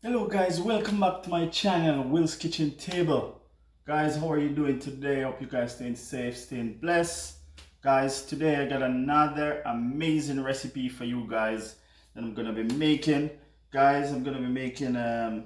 Hello guys, welcome back to my channel, Will's Kitchen Table. Guys, how are you doing today? Hope you guys staying safe, staying blessed. Guys, today I got another amazing recipe for you guys that I'm gonna be making. Guys, I'm gonna be making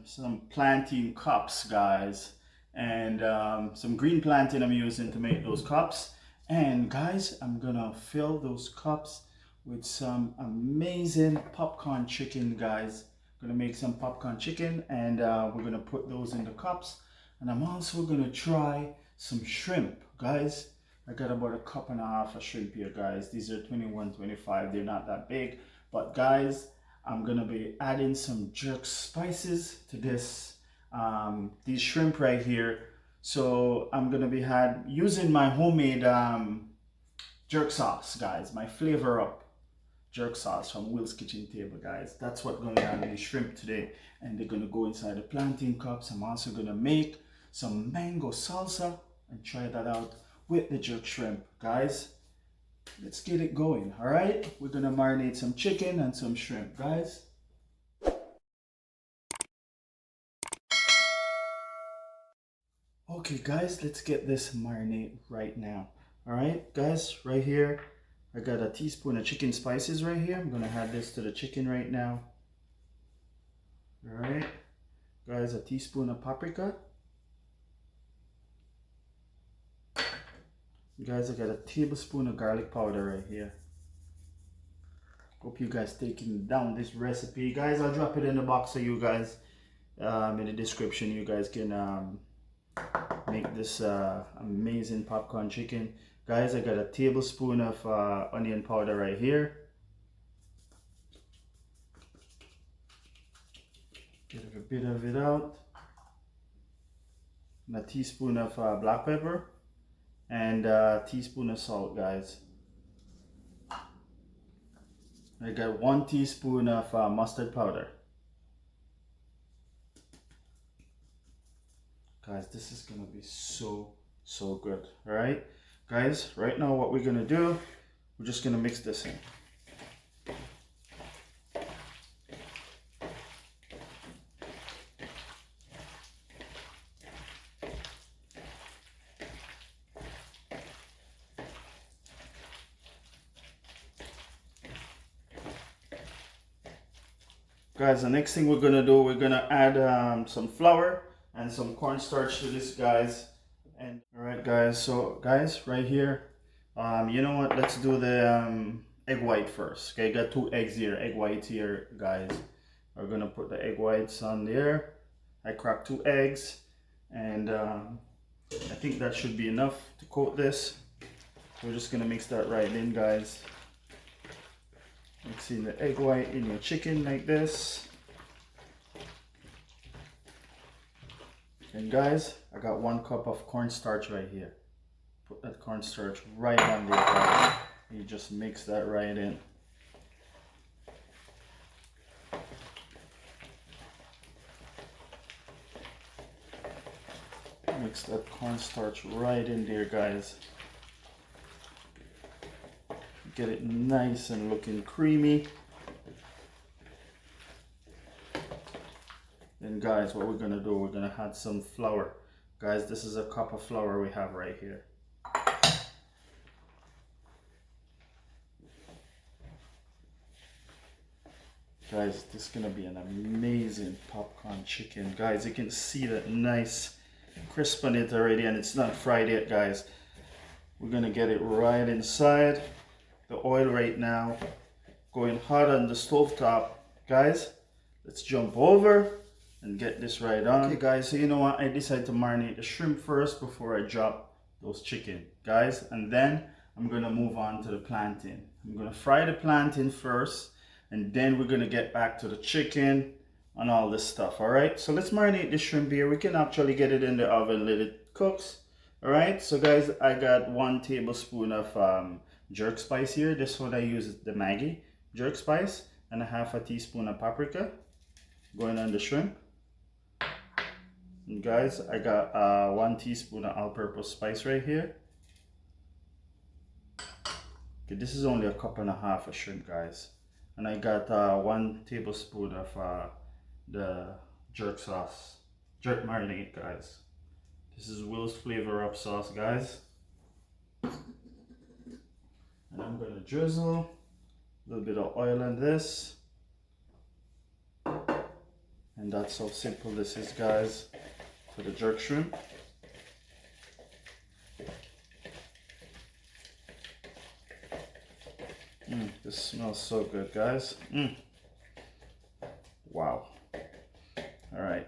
some plantain cups, guys, and some green plantain I'm using to make those cups. And guys, I'm gonna fill those cups with some amazing popcorn chicken, guys. Gonna make some popcorn chicken, and we're gonna put those in the cups. And I'm also gonna try some shrimp, guys. I got about a cup and a half of shrimp here, guys. These are 21, 25. They're not that big, but guys, I'm gonna be adding some jerk spices to this these shrimp right here. So I'm gonna be using my homemade jerk sauce, guys. My flavor up jerk sauce from Will's Kitchen Table, guys. That's what's going on in the shrimp today, and they're gonna go inside the plantain cups. I'm also gonna make some mango salsa and try that out with the jerk shrimp, guys. Let's get it going. All right, we're gonna marinate some chicken and some shrimp, guys. Okay, guys, let's get this marinate right now. All right, guys, right here I got a teaspoon of chicken spices right here. I'm gonna add this to the chicken right now. All right, guys, a teaspoon of paprika. Guys, I got a tablespoon of garlic powder right here. Hope you guys taking down this recipe. Guys, I'll drop it in the box so you guys, in the description, you guys can make this amazing popcorn chicken. Guys, I got a tablespoon of onion powder right here. Get a bit of it out. And a teaspoon of black pepper. And a teaspoon of salt, guys. I got 1 teaspoon of mustard powder. Guys, this is gonna be so good. All right, guys, right now what we're gonna do, we're just gonna mix this in. Guys, the next thing we're gonna do, we're gonna add some flour and some cornstarch to this, guys. And all right, guys, so guys, right here, you know what, let's do the egg white first. Okay, got 2 eggs here, egg whites here, guys. We're gonna put the egg whites on there. I cracked 2 eggs, and I think that should be enough to coat this. We're just gonna mix that right in, guys. Mixing the egg white in your chicken like this. And guys, I got 1 cup of cornstarch right here. Put that cornstarch right on there, guys. You just mix that right in. Mix that cornstarch right in there, guys. Get it nice and looking creamy. Then guys, what we're gonna do, we're gonna add some flour. Guys, this is a cup of flour we have right here. Guys, this is gonna be an amazing popcorn chicken. Guys, you can see that nice crisp on it already, and it's not fried yet, guys. We're gonna get it right inside. The oil right now going hot on the stove top. Guys, let's jump over and get this right on. Okay, guys, so you know what, I decided to marinate the shrimp first before I drop those chicken, guys, and then I'm gonna move on to the plantain. I'm gonna fry the plantain first, and then we're gonna get back to the chicken and all this stuff. All right, so let's marinate the shrimp here. We can actually get it in the oven, let it cooks. All right, so guys, I got 1 tablespoon of jerk spice here. This one I use the Maggi jerk spice, and a half a teaspoon of paprika going on the shrimp. And guys, I got 1 teaspoon of all-purpose spice right here. Okay, this is only a cup and a half of shrimp, guys. And I got 1 tablespoon of the jerk sauce, jerk marinade, guys. This is Will's Flavor Up sauce, guys. And I'm gonna drizzle a little bit of oil in this. And that's how simple this is, guys, for the jerk shrimp. This smells so good, guys. Wow. All right.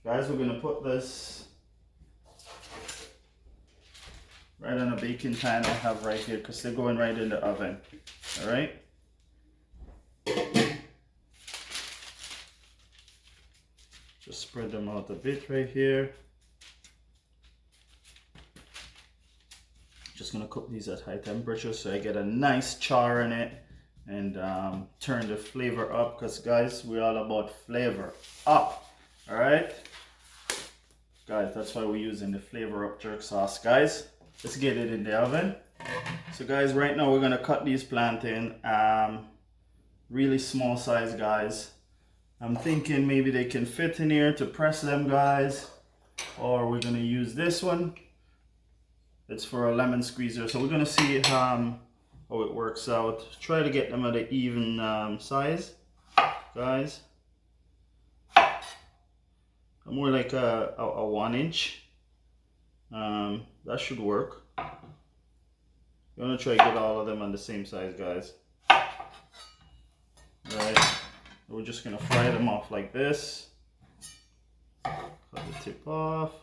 Guys, we're gonna put this right on a baking pan I have right here because they're going right in the oven. All right. Just spread them out a bit right here. Just gonna cook these at high temperature so I get a nice char in it and turn the flavor up, because guys, we're all about flavor up. All right, guys, that's why we're using the Flavor Up jerk sauce, guys. Let's get it in the oven. So guys, right now we're gonna cut these plantain really small size, guys. I'm thinking maybe they can fit in here to press them, guys, or we're gonna use this one. It's for a lemon squeezer. So we're gonna see how it works out. Try to get them at an even size, guys. More like a 1 inch. That should work. You wanna try to get all of them on the same size, guys. Right. We're just gonna fry them off like this. Cut the tip off.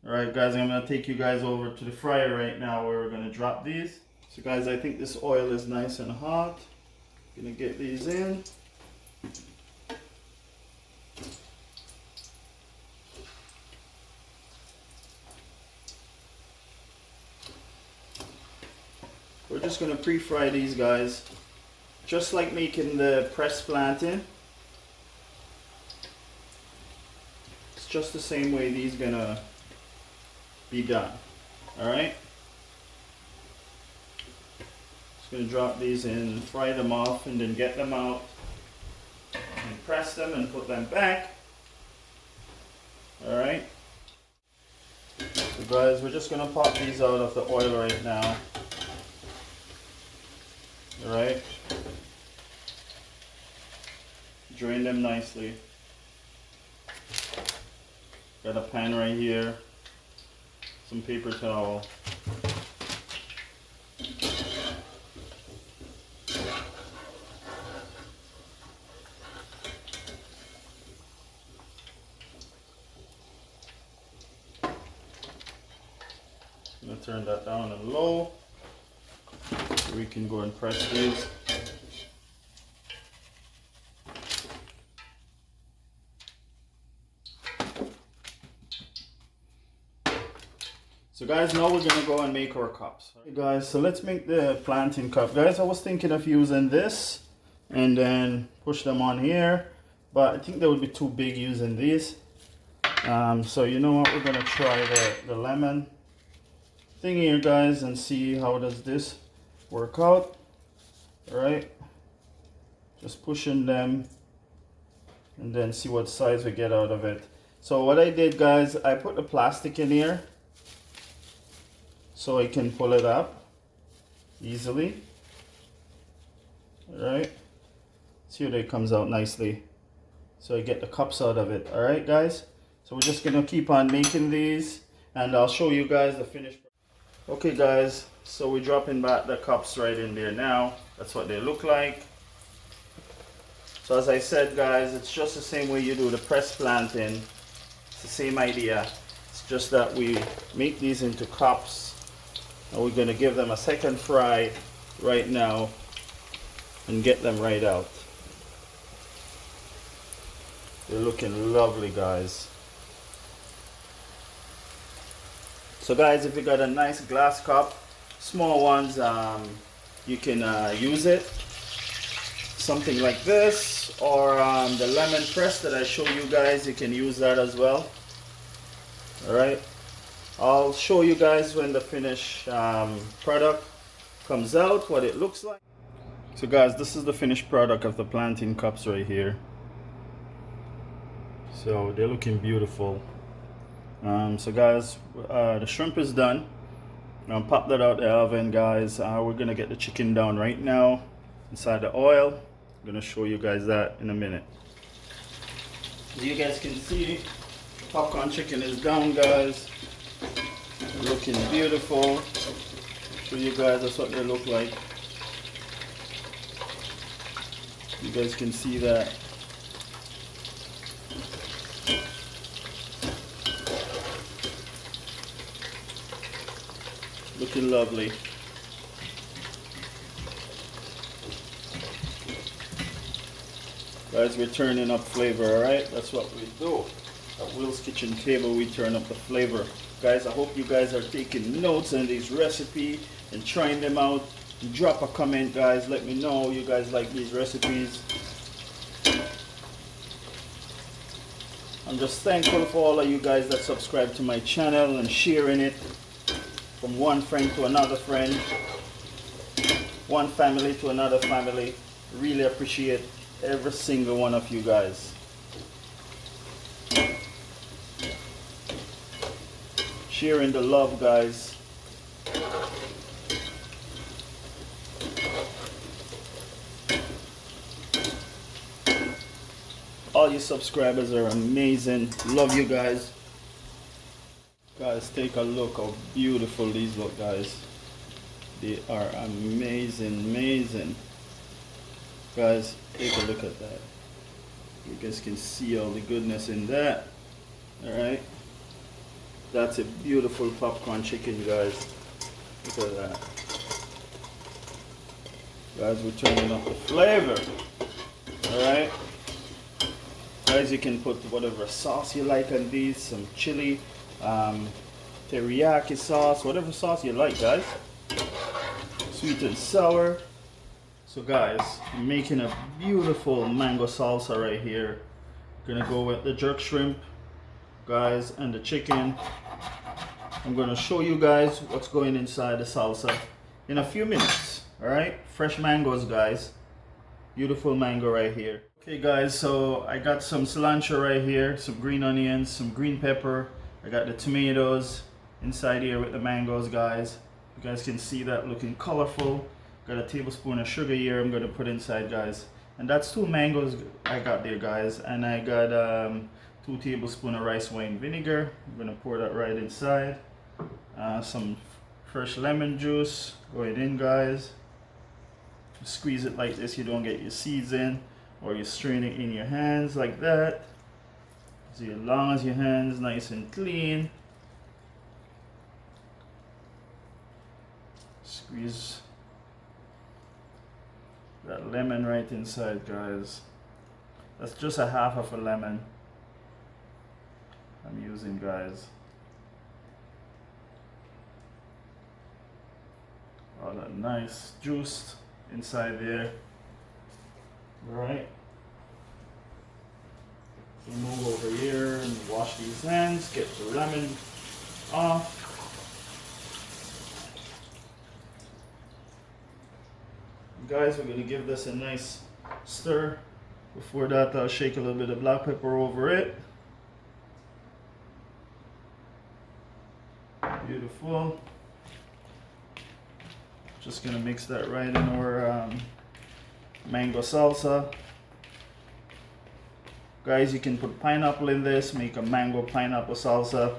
Alright guys, I'm going to take you guys over to the fryer right now where we're going to drop these. So guys, I think this oil is nice and hot. Going to get these in. We're just going to pre-fry these, guys, just like making the pressed plantain. It's just the same way these gonna be done. Alright, just gonna drop these in, fry them off, and then get them out and press them and put them back. Alright, so guys, we're just gonna pop these out of the oil right now. Alright, drain them nicely. Got a pan right here, some paper towel. I'm gonna turn that down and low so we can go and press these. So guys, now we're gonna go and make our cups. Okay guys, so let's make the plantain cup. Guys, I was thinking of using this and then push them on here, but I think they would be too big using these. So you know what, we're gonna try the lemon thing here, guys, and see how does this work out. All right, just pushing them and then see what size we get out of it. So what I did, guys, I put the plastic in here so I can pull it up easily. All right, see how it comes out nicely. So I get the cups out of it. All right, guys. So we're just gonna keep on making these, and I'll show you guys the finished. Okay, guys. So we're dropping back the cups right in there now. That's what they look like. So as I said, guys, it's just the same way you do the pressed plantain. It's the same idea. It's just that we make these into cups. And we're going to give them a second fry right now and get them right out. They're looking lovely, guys. So guys, if you got a nice glass cup, small ones, you can use it. something like this, or the lemon press that I show you guys, you can use that as well. Alright, I'll show you guys when the finished product comes out, what it looks like. So guys, this is the finished product of the plantain cups right here. So they're looking beautiful. So guys, the shrimp is done. Now pop that out the oven, guys. We're gonna get the chicken down right now inside the oil. I'm gonna show you guys that in a minute. As you guys can see, popcorn chicken is down, guys. Looking beautiful. Show you guys that's what they look like. You guys can see that. Looking lovely. Guys, we're turning up flavor, alright? That's what we do. At Will's Kitchen Table, we turn up the flavor. Guys, I hope you guys are taking notes on these recipes and trying them out. Drop a comment, guys. Let me know you guys like these recipes. I'm just thankful for all of you guys that subscribe to my channel and sharing it from one friend to another friend, one family to another family. Really appreciate every single one of you guys. Sharing the love, guys. All you subscribers are amazing. Love you guys. Guys, take a look how beautiful these look, guys. They are amazing, amazing. Guys, take a look at that. You guys can see all the goodness in that. Alright. That's a beautiful popcorn chicken, guys. Look at that. Guys, we're turning up the flavor. Alright. Guys, you can put whatever sauce you like on these. Some chili, teriyaki sauce, whatever sauce you like, guys. Sweet and sour. So guys, I'm making a beautiful mango salsa right here. Gonna go with the jerk shrimp, guys, and the chicken. I'm gonna show you guys what's going inside the salsa in a few minutes. All right, fresh mangoes, guys. Beautiful mango right here. Okay guys, so I got some cilantro right here, some green onions, some green pepper. I got the tomatoes inside here with the mangoes, guys. You guys can see that looking colorful. Got a tablespoon of sugar here I'm gonna put inside, guys. And that's 2 mangoes I got there, guys. And I got 2 tablespoons of rice wine vinegar. I'm gonna pour that right inside. Some fresh lemon juice going in, guys. Squeeze it like this, you don't get your seeds in, or you strain it in your hands like that. So as long as your hands nice and clean. Squeeze that lemon right inside, guys. That's just a half of a lemon I'm using, guys. All that nice juice inside there. Alright. So move over here and wash these hands, get the lemon off. Guys, we're going to give this a nice stir. Before that, I'll shake a little bit of black pepper over it. Beautiful. Just going to mix that right in our mango salsa. Guys, you can put pineapple in this, make a mango pineapple salsa.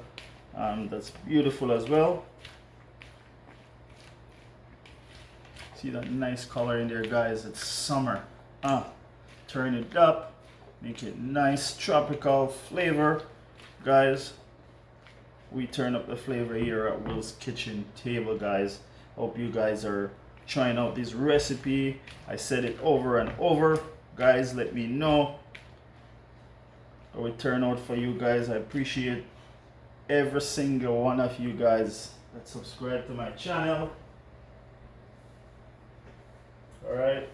That's beautiful as well. See that nice color in there, guys. It's summer. Turn it up, make it nice tropical flavor. Guys, we turn up the flavor here at Will's Kitchen Table, guys. Hope you guys are trying out this recipe. I said it over and over. Guys, let me know how it turned out for you guys. I appreciate every single one of you guys that subscribe to my channel. Alright,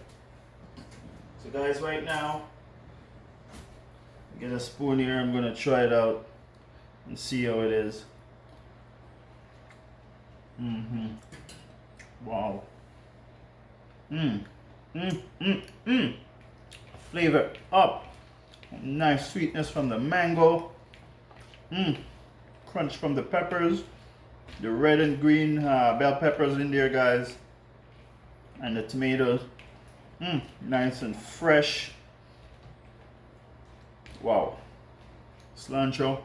So guys, right now, get a spoon here. I'm gonna try it out and see how it is. Wow. Flavor up. Nice sweetness from the mango. Crunch from the peppers. The red and green bell peppers in there, guys. And the tomatoes. Nice and fresh. Wow. Cilantro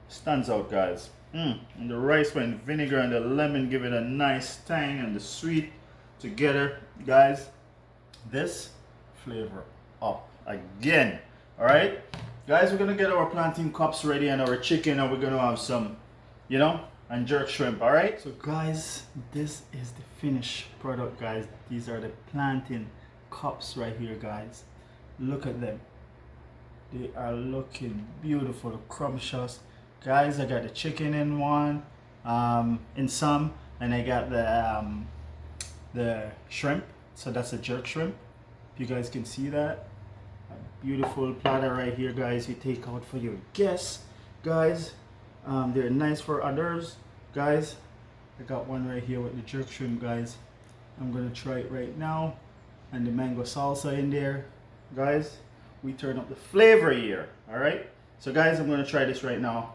stands out, guys. And the rice wine vinegar and the lemon give it a nice tang, and the sweet together, guys. This flavor up again. All right, guys, we're gonna get our plantain cups ready and our chicken, and we're gonna have some, and jerk shrimp. All right, so guys, this is the finished product, guys. These are the plantain cups right here, guys. Look at them. They are looking beautiful, scrumptious. Guys, I got the chicken in one, in some, and I got the shrimp. So that's a jerk shrimp. You guys can see that. A beautiful platter right here, guys. You take out for your guests, guys. They're nice for others, guys. I got one right here with the jerk shrimp, guys. I'm gonna try it right now, and the mango salsa in there, guys. We turn up the flavor here. All right. So guys, I'm gonna try this right now.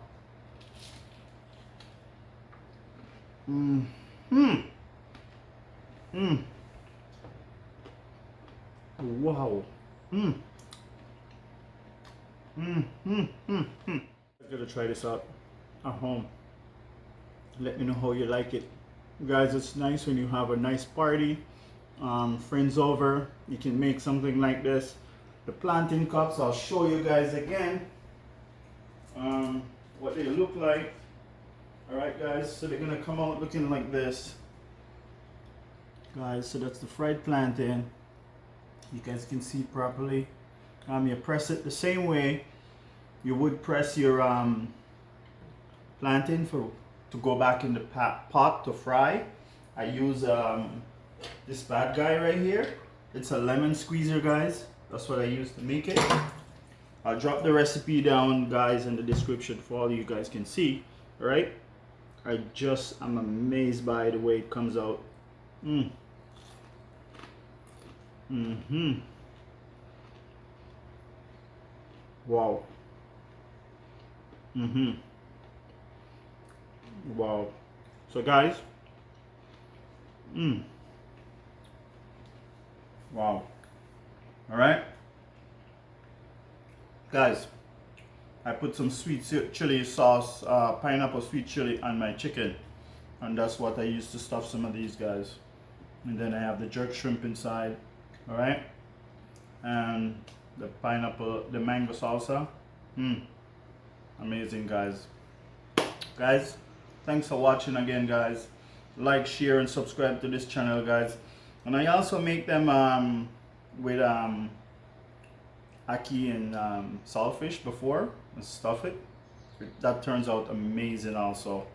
Wow. I'm gonna try this out at home. Let me know how you like it. Guys, it's nice when you have a nice party, friends over, you can make something like this. The plantain cups, I'll show you guys again what they look like. Alright guys, so they're gonna come out looking like this, guys. So that's the fried plantain. You guys can see properly. You press it the same way you would press your plantain to go back in the pot to fry. I use this bad guy right here. It's a lemon squeezer, guys. That's what I use to make it. I'll drop the recipe down, guys, in the description for all you guys can see. All right. I'm amazed by the way it comes out. Wow. Wow. So guys, wow. All right, guys, I put some sweet chili sauce, pineapple sweet chili on my chicken, and that's what I use to stuff some of these guys. And then I have the jerk shrimp inside. All right, and the pineapple, the mango salsa. Amazing, guys. Guys, thanks for watching again, guys. Like, share, and subscribe to this channel, guys. And I also make them with ackee and saltfish before and stuff it. That turns out amazing also.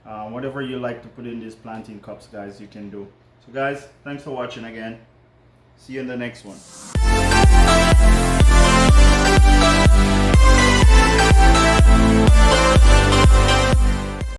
Whatever you like to put in these plantain cups, guys, you can do. So guys, thanks for watching again. See you in the next one.